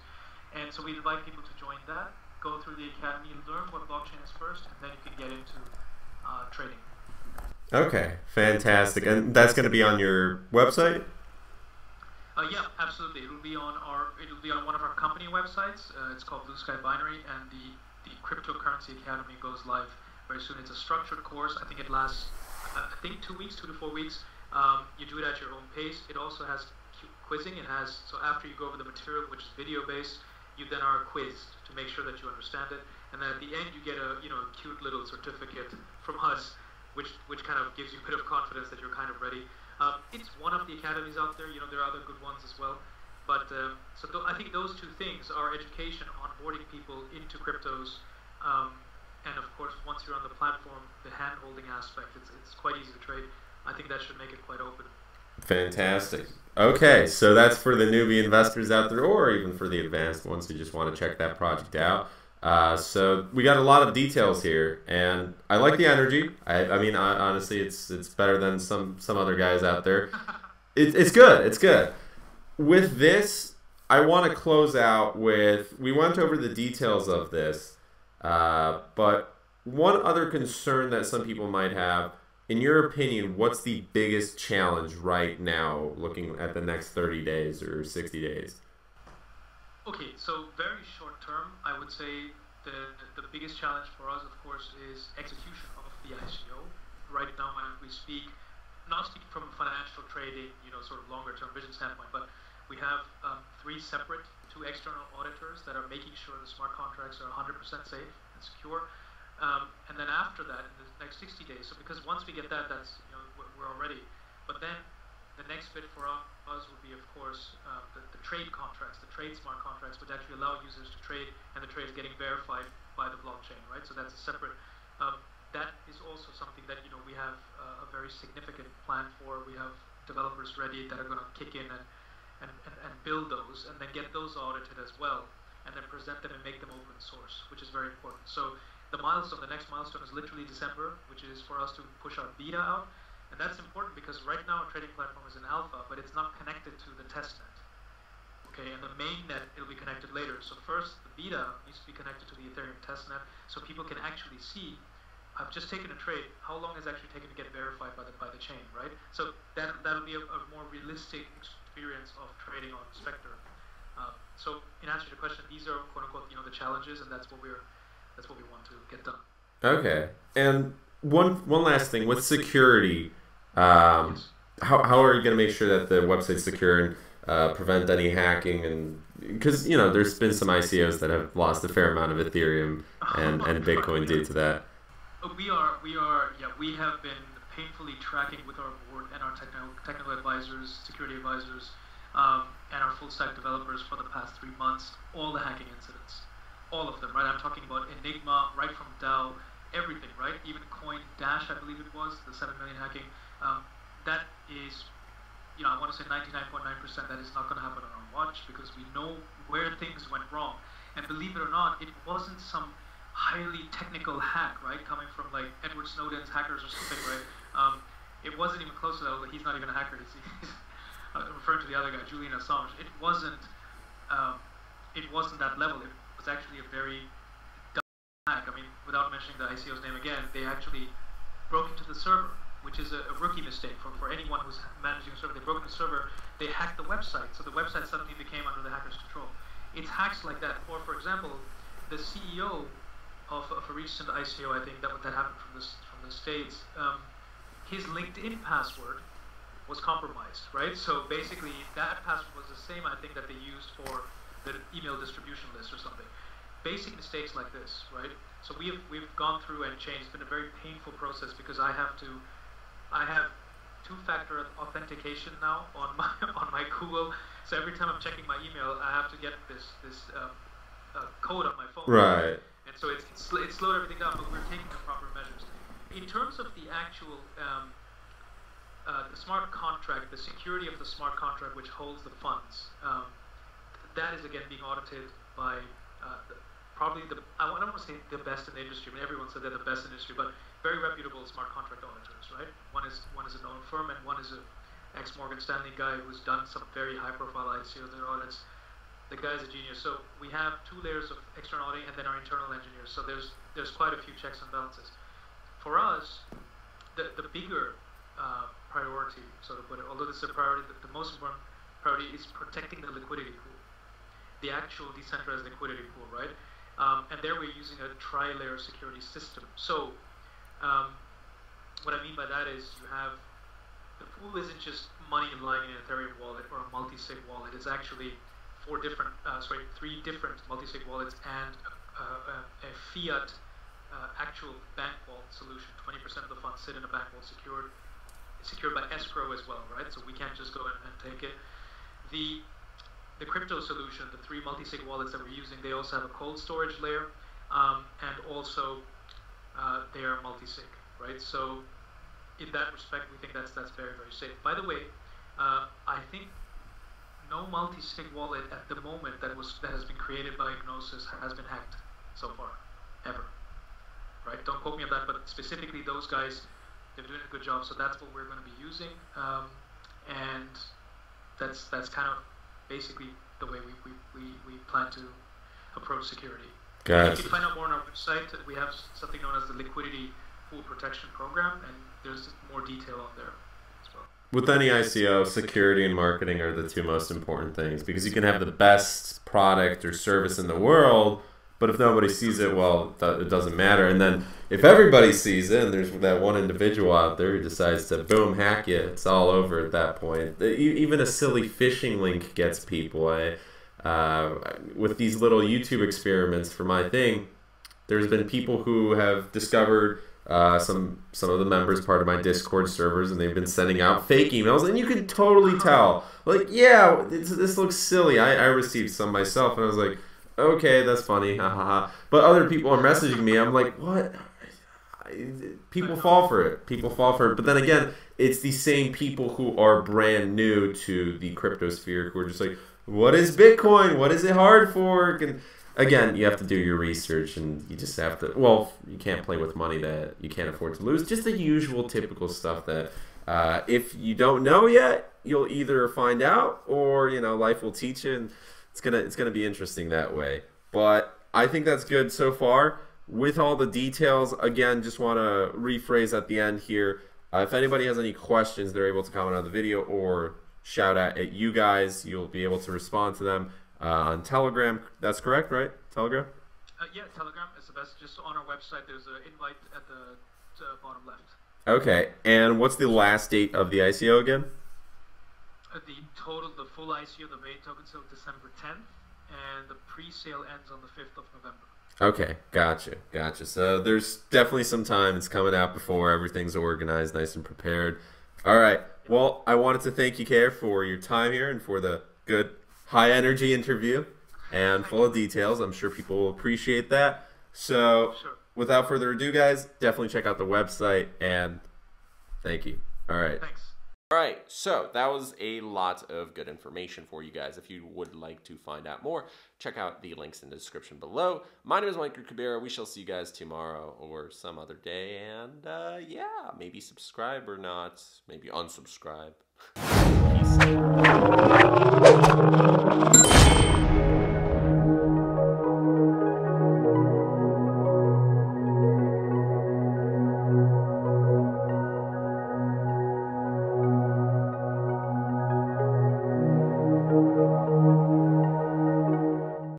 and so we invite people to join that, go through the academy, learn what blockchain is first, and then you can get into trading.
Okay, fantastic. And that's going to be on your website?
Yeah, absolutely. It'll be on one of our company websites. It's called Blue Sky Binary, and the Cryptocurrency Academy goes live very soon. It's a structured course. I think it lasts 2 weeks, 2 to 4 weeks. You do it at your own pace. It also has quizzing. So after you go over the material, which is video based, you then are quizzed to make sure that you understand it. And then at the end, you get a cute little certificate from us, which kind of gives you a bit of confidence that you're kind of ready. It's one of the academies out there. There are other good ones as well. But I think those two things are education, onboarding people into cryptos, and of course, once you're on the platform, the hand-holding aspect, it's quite easy to trade. I think that should make it quite open.
Fantastic. Okay, so that's for the newbie investors out there, or even for the advanced ones who just want to check that project out. So we got a lot of details here, and I like the energy. I mean, honestly, it's better than some other guys out there. It's good. It's good. With this, I want to close out with, we went over the details of this, but one other concern that some people might have, in your opinion, what's the biggest challenge right now, looking at the next 30 days or 60 days?
Okay, so very short term, I would say the biggest challenge for us, of course, is execution of the ICO. Right now, when we speak, not speaking from a financial trading, sort of longer term vision standpoint, but we have 2 external auditors that are making sure the smart contracts are 100% safe and secure. And then after that, in the next 60 days, so because once we get that, that's, we're all ready. But then the next bit for us would be, of course, the trade contracts, the trade smart contracts, which actually allow users to trade, and the trade is getting verified by the blockchain, right? So that's a separate, that is also something that, we have a very significant plan for. We have developers ready that are going to kick in and build those, and then get those audited as well, and then present them and make them open source, which is very important. So the next milestone is literally December, which is for us to push our beta out. And that's important because right now our trading platform is in alpha, but it's not connected to the testnet. Okay, and the mainnet, it'll be connected later. So first, the beta needs to be connected to the Ethereum testnet, so people can actually see, I've just taken a trade, how long is it actually taken to get verified by the chain, right? So that'll be a more realistic experience of trading on Spectre. So in answer to your question, these are quote unquote, the challenges, and that's what we want to get done. Okay,
and one last thing with security. How are you going to make sure that the website's secure and prevent any hacking? And because there's been some ICOs that have lost a fair amount of Ethereum and Bitcoin due to that.
We have been painfully tracking with our board and our technical advisors, security advisors, and our full stack developers for the past 3 months, all the hacking incidents. All of them, right? I'm talking about Enigma, right from DAO, everything, right? Even Coin Dash, I believe it was, the 7 million hacking. That is, you know, I want to say 99.9% that is not going to happen on our watch, because we know where things went wrong. And believe it or not, it wasn't some highly technical hack, right? Coming from like Edward Snowden's hackers or something, right? It wasn't even close to that. Like, he's not even a hacker. He's referring to the other guy, Julian Assange. It wasn't that level. It was actually a very dumb hack. I mean, without mentioning the ICO's name again, they actually broke into the server, which is a rookie mistake for anyone who's managing a server. They broke into the server, they hacked the website, so the website suddenly became under the hacker's control. It's hacks like that. Or, for example, the CEO of a recent ICO, I think that happened from the States, his LinkedIn password was compromised, right? So basically, that password was the same, I think, that they used for the email distribution list or something. Basic mistakes like this, right? So we've gone through and changed. It's been a very painful process, because I have two-factor authentication now on my Google. So every time I'm checking my email, I have to get this code on my phone.
Right.
And so it slowed everything down, but we're taking the proper measures. In terms of the actual the smart contract, the security of the smart contract which holds the funds, that is again being audited by probably I don't want to say the best in the industry. I mean, everyone said they're the best in the industry, but very reputable smart contract auditors, right? One is a known firm, and one is a ex-Morgan Stanley guy who's done some very high-profile ICOs and audits. The guy's a genius. So we have 2 layers of external auditing and then our internal engineers. So there's quite a few checks and balances. For us, the bigger priority, so to put it, although this is a priority, the most important priority is protecting the liquidity pool, the actual decentralized liquidity pool, right? And there we're using a tri-layer security system. So what I mean by that is you have the pool isn't just money lying in an Ethereum wallet or a multi-sig wallet. It's actually 3 different multi-sig wallets and a fiat actual bank vault solution. 20% of the funds sit in a bank vault secured by escrow as well, right? So we can't just go and take it. The crypto solution, the 3 multi-sig wallets that we're using, they also have a cold storage layer, and also they are multi-sig, right? So in that respect, we think that's very, very safe. By the way, I think no multi-sig wallet at the moment that has been created by Gnosis has been hacked so far, ever. Right? Don't quote me on that, but specifically those guys, they're doing a good job. So that's what we're going to be using, and that's kind of basically the way we plan to approach security.
Gotcha.
You can find out more on our website. We have something known as the Liquidity Pool Protection Program, and there's more detail on there as well.
With any ICO, security and marketing are the 2 most important things, because you can have the best product or service in the world, but if nobody sees it, well, it doesn't matter. And then if everybody sees it, and there's that one individual out there who decides to boom hack you, it's all over at that point. Even a silly phishing link gets people. With these little YouTube experiments for my thing, there's been people who have discovered some of the members part of my Discord servers, and they've been sending out fake emails, and you can totally tell, like, yeah, this looks silly. I received some myself, and I was like, okay, that's funny, but other people are messaging me. I'm like, what? People fall for it. But then again, it's the same people who are brand new to the cryptosphere who are just like, what is Bitcoin? What is it hard fork? And again, you have to do your research, and you just have to, well, you can't play with money that you can't afford to lose. Just the usual typical stuff that if you don't know yet, you'll either find out, or, you know, life will teach you, and it's gonna be interesting that way. But I think that's good so far. With all the details, again, just want to rephrase at the end here. If anybody has any questions, they're able to comment on the video or shout out at you guys. You'll be able to respond to them on Telegram. That's correct, right? Telegram?
Yeah, Telegram is the best. Just on our website, there's an invite at the bottom left.
Okay, and what's the last date of the ICO again?
The full ICO, the main token, till December 10th, and the pre-sale ends on the 5th of November.
Okay, gotcha. So there's definitely some time. It's coming out before everything's organized, nice and prepared. All right. Well, I wanted to thank you, Kare, for your time here and for the good, high-energy interview and full of details. I'm sure people will appreciate that. So without further ado, guys, definitely check out the website, and thank you. All right.
Thanks.
All right, so that was a lot of good information for you guys. If you would like to find out more, check out the links in the description below. My name is Michael Kubera. We shall see you guys tomorrow or some other day. And yeah, maybe subscribe or not. Maybe unsubscribe. Peace.